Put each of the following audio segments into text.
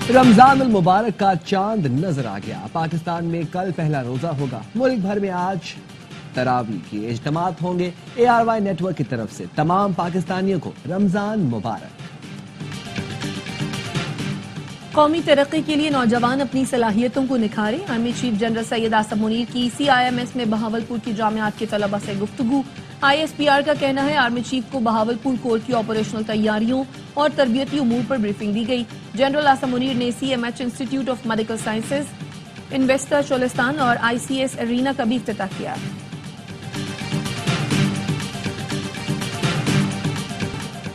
رمضان المبارک کا چاند نظر آ گیا۔ پاکستان میں کل پہلا روزہ ہوگا۔ ملک بھر میں آج تراویح کے اجتماعات ہوں گے۔ ARY نیٹ ورک کی طرف سے تمام پاکستانیوں کو رمضان مبارک۔ قومی ترقی کے لیے نوجوان اپنی صلاحیتوں کو نکھاریں۔ آرمی چیف جنرل سید آصم منیر کی CIMS میں بہاولپور کی جامعات کے طلبہ سے گفتگو۔ ISPR کا کہنا ہے آرمی چیف کو بہاولپور کور کی آپریشنل تیاریوں اور تربیتی امور پر بریفنگ دی گئی۔ جنرل آصم منیر نے CMH institute of medical sciences, investor Cholistan اور ICS ارینا کا بھی افتتاح کیا۔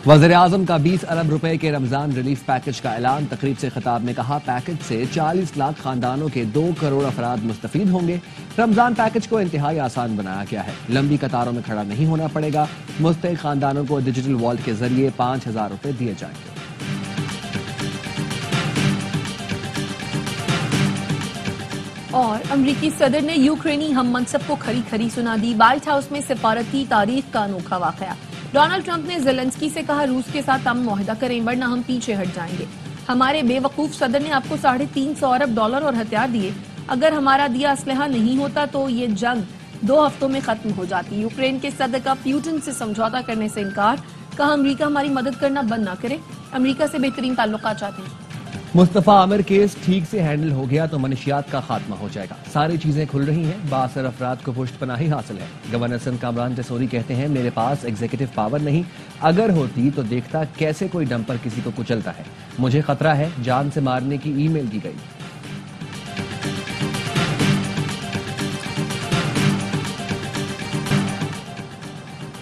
وزیراعظم کا 20 ارب روپے کے رمضان ریلیف پیکج کا اعلان۔ تقریب سے خطاب میں کہا پیکج سے 40 لاکھ خاندانوں کے 2 کروڑ افراد مستفید ہوں گے۔ رمضان پیکج کو انتہائی آسان بنایا گیا ہے۔ لمبی قطاروں میں کھڑا نہیں ہونا پڑے گا۔ مستحق خاندانوں کو ڈیجیٹل والٹ کے ذریعے 5000 روپے دیے جائیں گے۔ اور امریکی صدر نے یوکرینی ہم منصب کو کھری کھری سنا دی۔ وائٹ ہاؤس میں سفارتی تاریخ کا انوکھا واقعہ۔ ڈونلڈ ٹرمپ نے زیلنسکی سے کہا روس کے ساتھ امن معاہدہ کریں ورنہ ہم پیچھے ہٹ جائیں گے۔ ہمارے بے وقوف صدر نے آپ کو $350 ارب اور ہتھیار دیے۔ اگر ہمارا دیا اسلحہ نہیں ہوتا تو یہ جنگ 2 ہفتوں میں ختم ہو جاتی۔ یوکرین کے صدر کا پیوٹن سے سمجھوتا کرنے سے انکار۔ کہا امریکہ ہماری مدد کرنا بند نہ کرے۔ امریکہ سے بہترین تعلقات چاہتے ہیں۔ مصطفیٰ عامر کیس ٹھیک سے ہینڈل ہو گیا تو منشیات کا خاتمہ ہو جائے گا۔ ساری چیزیں کھل رہی ہیں۔ بااثر افراد کو پشت پناہی حاصل ہے۔ گورنر سندھ کامران جسوری کہتے ہیں میرے پاس ایگزیکٹو پاور نہیں، اگر ہوتی تو دیکھتا کیسے کوئی ڈمپر کسی کو کچلتا ہے۔ مجھے خطرہ ہے، جان سے مارنے کی ای میل کی گئی۔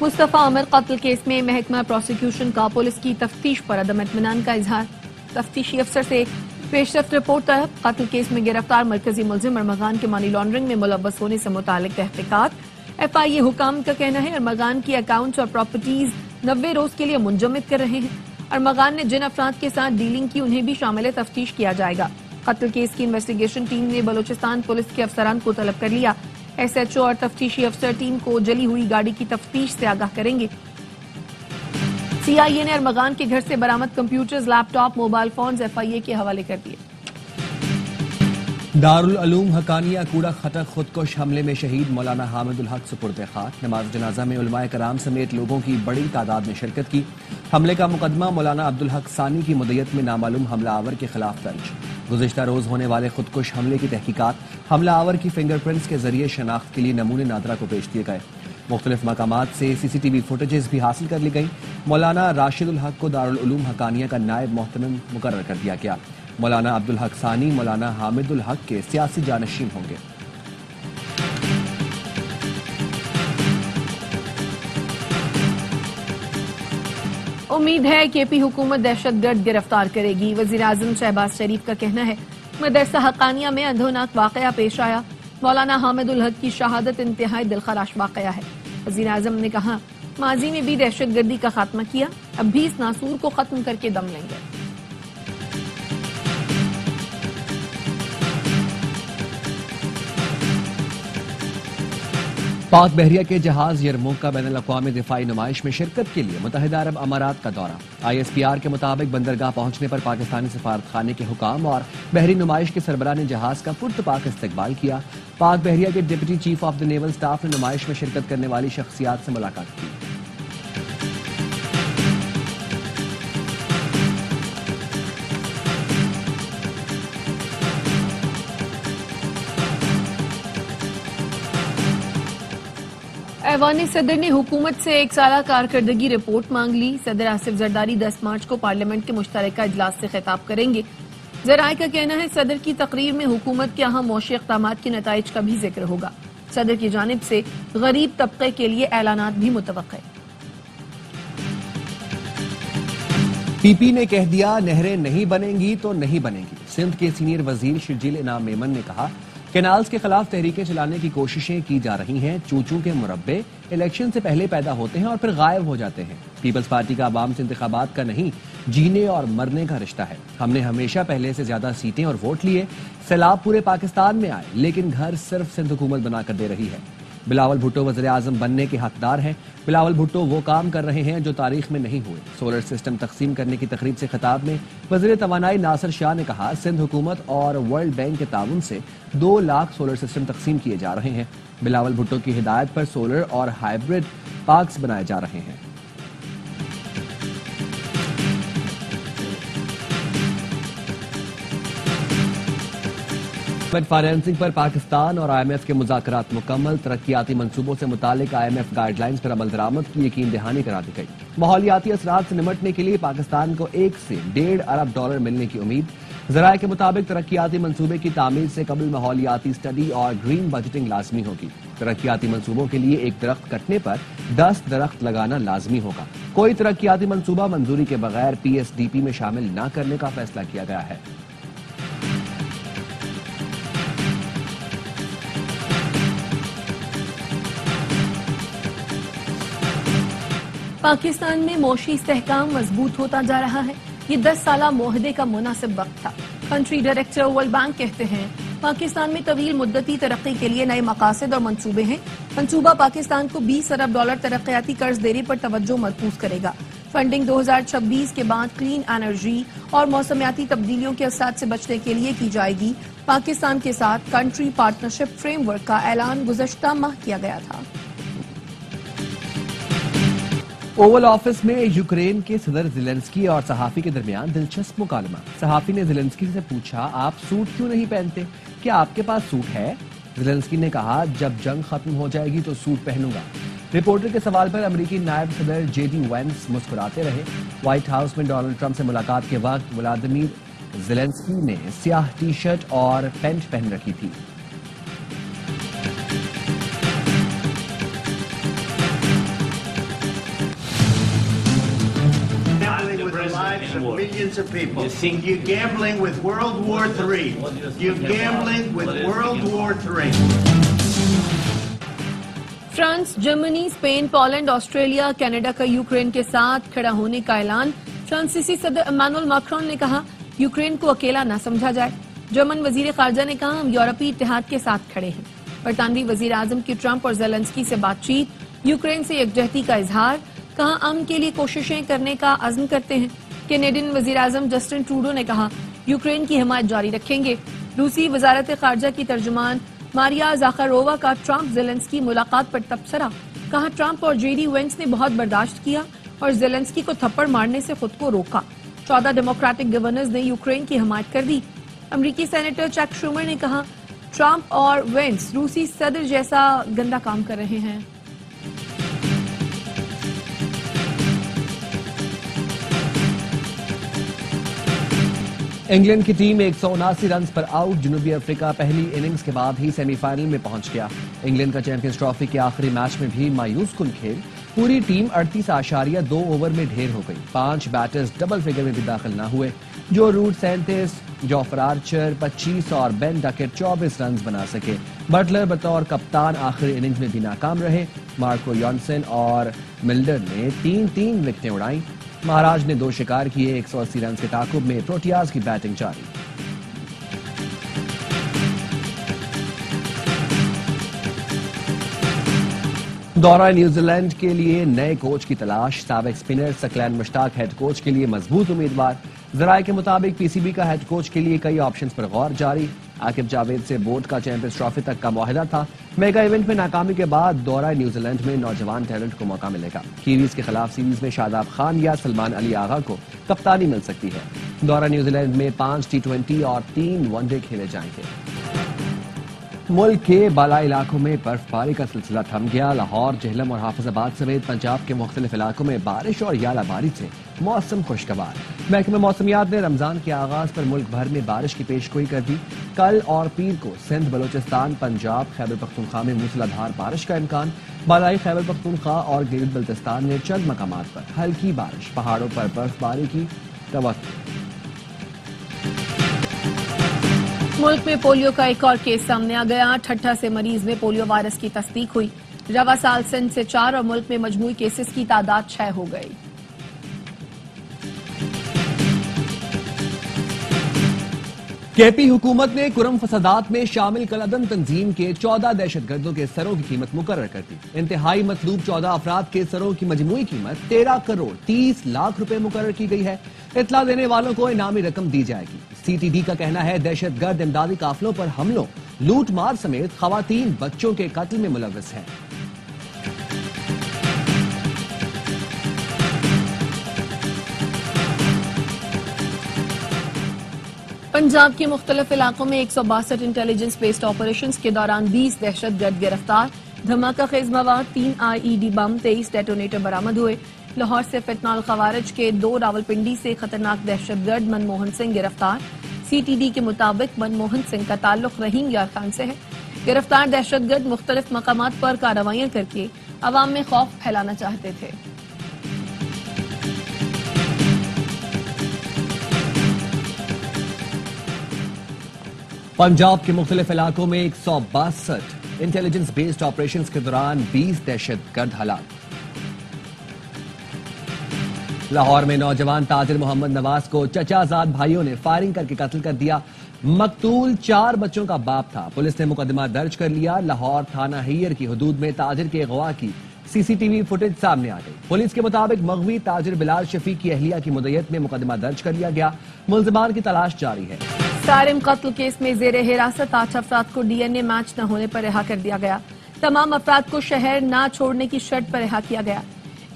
مصطفیٰ عامر قتل کیس میں محکمہ پروسیکیوشن کا پولیس کی تفتیش پر عدم اطمینان کا اظہار۔ تفتیشی افسر سے پیش رفت رپورٹ طلب۔ قتل کیس میں گرفتار مرکزی ملزم ارمغان کے منی لانڈرنگ میں ملوث ہونے سے متعلق تحقیقات۔ FIA حکام کا کہنا ہے ارمغان کی اکاؤنٹس اور پراپرٹیز 90 روز کے لیے منجمد کر رہے ہیں۔ ارمغان نے جن افراد کے ساتھ ڈیلنگ کی انہیں بھی شامل تفتیش کیا جائے گا۔ قتل کیس کی انویسٹیگیشن ٹیم نے بلوچستان پولیس کے افسران کو طلب کر لیا۔ SHO اور تفتیشی افسر ٹیم کو جلی ہوئی گاڑی کی تفتیش سے آگاہ کریں گے۔ CIA نے ارمغان کے گھر سے برآمد کمپیوٹرز، لیپ ٹاپ، موبائل فونز FIA کے حوالے کر دیے۔ دارالعلوم حقانیہ کوڑا خٹک خودکش حملے میں شہید مولانا حامد الحق سپرد خاک۔ نماز جنازہ میں علماء کرام سمیت لوگوں کی بڑی تعداد نے شرکت کی۔ حملے کا مقدمہ مولانا عبدالحق ثانی کی مدیت میں نامعلوم حملہ آور کے خلاف درج۔ گزشتہ روز ہونے والے خودکش حملے کی تحقیقات، حملہ آور کی فنگر پرنٹس کے ذریعے شناخت کے لیے نمونے نادرہ کو پیش دیے گئے۔ مختلف مقامات سے CCTV فوٹیجز بھی حاصل کر لی گئیں۔ مولانا راشد الحق کو دارالعلوم حقانیہ کا نائب محتمم مقرر کر دیا گیا۔ مولانا عبدالحق ثانی مولانا حامد الحق کے سیاسی جانشین ہوں گے۔ امید ہے کہ AP حکومت دہشت گرد گرفتار کرے گی۔ وزیراعظم شہباز شریف کا کہنا ہے مدرسہ حقانیہ میں اندھوناک واقعہ پیش آیا۔ مولانا حامد الحق کی شہادت انتہائی دلخراش واقعہ ہے۔ وزیراعظم نے کہا ماضی میں بھی دہشت گردی کا خاتمہ کیا، اب بھی اس ناسور کو ختم کر کے دم لیں گے۔ پاک بحریہ کے جہاز یرموک کا بین الاقوامی دفاعی نمائش میں شرکت کے لیے متحدہ عرب امارات کا دورہ۔ ISPR کے مطابق بندرگاہ پہنچنے پر پاکستانی سفارت خانے کے حکام اور بحری نمائش کے سربراہ نے جہاز کا پرتپاک استقبال کیا۔ پاک بحریہ کے deputy chief of the naval staff نے نمائش میں شرکت کرنے والی شخصیات سے ملاقات کی۔ ایوان صدر نے حکومت سے 1 سالہ کارکردگی رپورٹ مانگ لی۔ صدر آصف زرداری 10 مارچ کو پارلیمنٹ کے مشترکہ اجلاس سے خطاب کریں گے۔ ذرائع کا کہنا ہے صدر کی تقریر میں حکومت کے اہم معاشی اقدامات کے نتائج کا بھی ذکر ہوگا۔ صدر کی جانب سے غریب طبقے کے لیے اعلانات بھی متوقع ہیں۔ PP نے کہہ دیا نہریں نہیں بنیں گی تو نہیں بنیں گی۔ سندھ کے سینئر وزیر شرجیل انعام میمن نے کہا کینالز کے خلاف تحریکیں چلانے کی کوششیں کی جا رہی ہیں۔ چوچوں کے مربے الیکشن سے پہلے پیدا ہوتے ہیں اور پھر غائب ہو جاتے ہیں۔ پیپلز پارٹی کا عوام سے انتخابات کا نہیں، جینے اور مرنے کا رشتہ ہے۔ ہم نے ہمیشہ پہلے سے زیادہ سیٹیں اور ووٹ لیے۔ سیلاب پورے پاکستان میں آئے لیکن گھر صرف سندھ حکومت بنا کر دے رہی ہے۔ بلاول بھٹو وزیر اعظم بننے کے حقدار ہیں۔ بلاول بھٹو وہ کام کر رہے ہیں جو تاریخ میں نہیں ہوئے۔ سولر سسٹم تقسیم کرنے کی تقریب سے خطاب میں وزیر توانائی ناصر شاہ نے کہا، سندھ حکومت اور ورلڈ بینک کے تعاون سے 2 لاکھ سولر سسٹم تقسیم کیے جا رہے ہیں۔ بلاول بھٹو کی ہدایت پر سولر اور ہائیبرڈ پارکس بنائے جا رہے ہیں۔ فائنینسنگ پر پاکستان اور آئی ایم ایف کے مذاکرات مکمل۔ ترقیاتی منصوبوں سے متعلق I M F guidelines پر عمل درآمد کی یقین دہانی کرا دی گئی۔ ماحولیاتی اثرات سے نمٹنے کے لیے پاکستان کو $1 سے $1.5 ارب ملنے کی امید۔ ذرائع کے مطابق ترقیاتی منصوبے کی تعمیر سے قبل ماحولیاتی اسٹڈی اور گرین بجٹنگ لازمی ہوگی۔ ترقیاتی منصوبوں کے لیے 1 درخت کٹنے پر 10 درخت لگانا لازمی ہوگا۔ کوئی ترقیاتی منصوبہ منظوری کے بغیر PSDP میں شامل نہ کرنے کا فیصلہ کیا گیا ہے۔ پاکستان میں معاشی استحکام مضبوط ہوتا جا رہا ہے۔ یہ 10 سالہ معاہدے کا مناسب وقت تھا۔ کنٹری ڈائریکٹر ورلڈ بینک کہتے ہیں، پاکستان میں طویل مدتی ترقی کے لیے نئے مقاصد اور منصوبے ہیں۔ منصوبہ پاکستان کو $20 ارب ترقیاتی قرض دینے پر توجہ مرکوز کرے گا۔ فنڈنگ 2026 کے بعد کلین انرجی اور موسمیاتی تبدیلیوں کے اثرات سے بچنے کے لیے کی جائے گی۔ پاکستان کے ساتھ کنٹری پارٹنرشپ فریم ورک کا اعلان گزشتہ ماہ کیا گیا تھا۔ اوول آفس میں یوکرین کے صدر زیلنسکی اور صحافی کے درمیان دلچسپ مکالمہ۔ صحافی نے زیلنسکی سے پوچھا، آپ سوٹ کیوں نہیں پہنتے؟ کیا آپ کے پاس سوٹ ہے؟ زیلنسکی نے کہا، جب جنگ ختم ہو جائے گی تو سوٹ پہنوں گا۔ رپورٹر کے سوال پر امریکی نائب صدر JD وینس مسکراتے رہے۔ وائٹ ہاؤس میں ڈونلڈ ٹرمپ سے ملاقات کے وقت ولادیمیر زیلنسکی نے سیاہ ٹی شرٹ اور پینٹ پہن رکھی تھی۔ Of millions of people. You're gambling with World War III. You're gambling with World War III. France, جرمنی، اسپین، پولینڈ، آسٹریلیا، کینیڈا کا یوکرین کے ساتھ کھڑا ہونے کا اعلان۔ فرانسیسی صدر ایمانوئل میکرون نے کہا، یوکرین کو اکیلا نہ سمجھا جائے۔ جرمن وزیر خارجہ نے کہا، ہم یورپی اتحاد کے ساتھ کھڑے ہیں۔ برطانوی وزیر اعظم کی ٹرمپ اور زیلنسکی سے بات چیت، یوکرین سے یکجہتی کا اظہار، کہا امن کے لیے کوششیں کرنے کا عزم کرتے ہیں۔ کینیڈین وزیر اعظم جسٹن ٹروڈو نے کہا، یوکرین کی حمایت جاری رکھیں گے۔ روسی وزارت خارجہ کی ترجمان ماریا زاخارووا کا ٹرمپ زیلنسکی ملاقات پر تبصرہ، کہا ٹرمپ اور JD وینس نے بہت برداشت کیا اور زیلنسکی کو تھپڑ مارنے سے خود کو روکا۔ 14 ڈیموکریٹک گورنرز نے یوکرین کی حمایت کر دی۔ امریکی سینیٹر چک شومر نے کہا، ٹرمپ اور وینس روسی صدر جیسا گندا کام کر رہے ہیں۔ انگلینڈ کی ٹیم 179 رنز پر آؤٹ۔ جنوبی افریقہ پہلی اننگز کے بعد ہی سیمی فائنل میں پہنچ گیا۔ انگلینڈ کا چیمپئنز ٹرافی کے آخری میچ میں بھی مایوس کن کھیل۔ پوری ٹیم 38.2 اوور میں ڈھیر ہو گئی۔ 5 بیٹرز ڈبل فگر میں بھی داخل نہ ہوئے۔ جو روٹ 37، جوفر آرچر 25 اور بین ڈکٹ 24 رنز بنا سکے۔ بٹلر بطور کپتان آخری اننگز میں بھی ناکام رہے۔ مارکو یونسن اور ملڈر نے 3 وکٹیں اڑائیں۔ مہاراج نے 2 شکار کیے۔ 180 رنز کے تعاقب میں پروٹیاز کی بیٹنگ جاری۔ دورہ نیوزی لینڈ کے لیے نئے کوچ کی تلاش۔ سابق اسپنر سکلین مشتاق ہیڈ کوچ کے لیے مضبوط امیدوار۔ ذرائع کے مطابق PCB کا ہیڈ کوچ کے لیے کئی آپشنز پر غور جاری۔ عاقب جاوید سے بورڈ کا چیمپئنز ٹرافی تک کا معاہدہ تھا۔ میگا ایونٹ میں ناکامی کے بعد دورہ نیوزی لینڈ میں نوجوان ٹیلنٹ کو موقع ملے گا۔ کیویز کے خلاف سیریز میں شاداب خان یا سلمان علی آغا کو کپتانی مل سکتی ہے۔ دورہ نیوزی لینڈ میں 5 T20 اور 3 ون ڈے کھیلے جائیں گے۔ ملک کے بالائی علاقوں میں برف باری کا سلسلہ تھم گیا۔ لاہور، جہلم اور حافظ آباد سمیت پنجاب کے مختلف علاقوں میں بارش اور یالہ باری سے موسم خوشگوار۔ محکمہ موسمیات نے رمضان کے آغاز پر ملک بھر میں بارش کی پیشگوئی کر دی۔ کل اور پیر کو سندھ، بلوچستان، پنجاب، خیبر پختونخوا میں موسلا دھار بارش کا امکان۔ بالائی خیبر پختونخوا اور گلگت بلتستان میں چند مقامات پر ہلکی بارش، پہاڑوں پر برف باری کی توقع۔ ملک میں پولیو کا ایک اور کیس سامنے آ گیا۔ ٹھٹھہ سے مریض میں پولیو وائرس کی تصدیق ہوئی۔ رواں سال سندھ سے 4 اور ملک میں مجموعی کیسز کی تعداد 6 ہو گئی۔ کے پی حکومت نے کرم فسادات میں شامل کلعدم تنظیم کے 14 دہشت گردوں کے سروں کی قیمت مقرر کر دی۔ انتہائی مطلوب 14 افراد کے سروں کی مجموعی قیمت 13 کروڑ 30 لاکھ روپے مقرر کی گئی ہے۔ اطلاع دینے والوں کو انعامی رقم دی جائے گی۔ سی ٹی ڈی کا کہنا ہے دہشت گرد امدادی قافلوں پر حملوں، لوٹ مار سمیت خواتین بچوں کے قتل میں ملوث ہیں۔ پنجاب کے مختلف علاقوں میں 162 انٹیلیجنس بیسڈ آپریشنز کے دوران 20 دہشت گرد گرفتار، دھماکہ خیز مواد 3 آئی ای ڈی بم 23 ڈیٹونیٹر برآمد ہوئے۔ لاہور سے فتنہ الخوارج کے 2 راولپنڈی سے خطرناک دہشت گرد منموہن سنگھ گرفتار۔ سی ٹی ڈی کے مطابق منموہن سنگھ کا تعلق رحیم یار خان سے ہے۔ گرفتار دہشت گرد مختلف مقامات پر کارروائیاں کر کے عوام میں خوف پھیلانا چاہتے تھے۔ پنجاب کے مختلف علاقوں میں 162 انٹیلیجنس بیسڈ آپریشنز کے دوران 20 دہشت گرد ہلاک۔ لاہور میں نوجوان تاجر محمد نواز کو چچا زاد بھائیوں نے فائرنگ کر کے قتل کر دیا۔ مقتول 4 بچوں کا باپ تھا۔ پولیس نے مقدمہ درج کر لیا۔ لاہور تھانہ ہیر کی حدود میں تاجر کے اغوا کی سی سی ٹی وی فوٹیج سامنے آ گئی۔ پولیس کے مطابق مغوی تاجر بلال شفیع کی اہلیہ کی مدعیت میں مقدمہ درج کر لیا گیا۔ ملزمان کی تلاش جاری ہے۔ سارم قتل کیس میں زیر حراست 8 افراد کو ڈی این اے میچ نہ ہونے پر رہا کر دیا گیا۔ تمام افراد کو شہر نہ چھوڑنے کی شرط پر رہا کیا گیا۔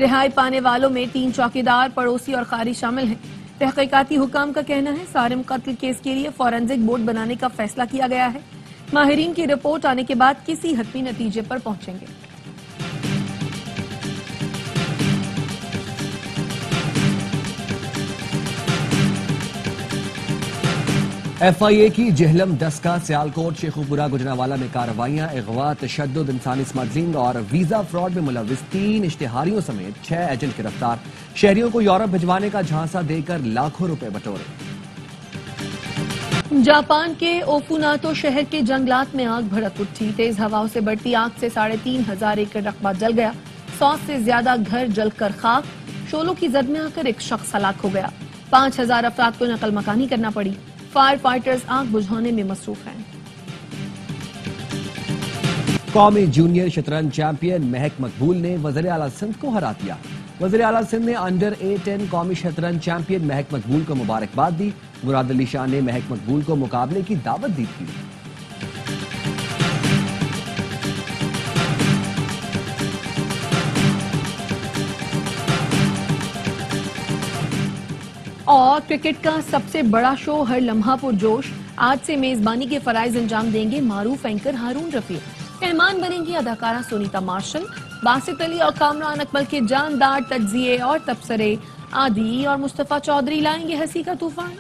رہائی پانے والوں میں 3 چوکیدار، پڑوسی اور قاری شامل ہیں۔ تحقیقاتی حکام کا کہنا ہے سارم قتل کیس کے لیے فورینزک بورڈ بنانے کا فیصلہ کیا گیا ہے۔ ماہرین کی رپورٹ آنے کے بعد کسی حتمی نتیجے پر پہنچیں گے۔ ایف آئی اے کی جہلم دسکا سیالکوٹ شیخوپورہ گجرانوالہ میں کارروائیاں، اغوا، تشدد، انسانی اسمگلنگ اور ویزا فراڈ میں ملوث 3 اشتہاریوں سمیت 6 ایجنٹ گرفتار۔ شہریوں کو یورپ بھجوانے کا جھانسا دے کر لاکھوں روپے بٹورے۔ جاپان کے اوفوناتو شہر کے جنگلات میں آگ بھڑک اٹھی۔ تیز ہواؤں سے بڑھتی آگ سے 3,500 ایکڑ رقبہ جل گیا۔ 100 سے زیادہ گھر جل کر خاک۔ شعلوں کی زد میں آ کر ایک شخص ہلاک ہو گیا۔ 5,000 افراد کو نقل مکانی کرنا پڑی۔ فائر فائٹرز آگ بجھانے میں مصروف ہیں۔ قومی جونیئر شطرنج چیمپئن مہک مقبول نے وزیر اعلیٰ سندھ کو ہرا دیا۔ وزیر اعلیٰ سندھ نے انڈر 8-10 قومی شطرنج چیمپئن مہک مقبول کو مبارکباد دی۔ مراد علی شاہ نے مہک مقبول کو مقابلے کی دعوت دی تھی۔ اور کرکٹ کا سب سے بڑا شو ہر لمحہ پرجوش۔ آج سے میزبانی کے فرائض انجام دیں گے معروف اینکر ہارون رفیع۔ مہمان بنیں گی اداکارہ سونیتا مارشل۔ باسط علی اور کامران اکمل کے جاندار تجزیے اور تبصرے۔ عادی اور مصطفیٰ چودھری لائیں گے ہنسی کا طوفان۔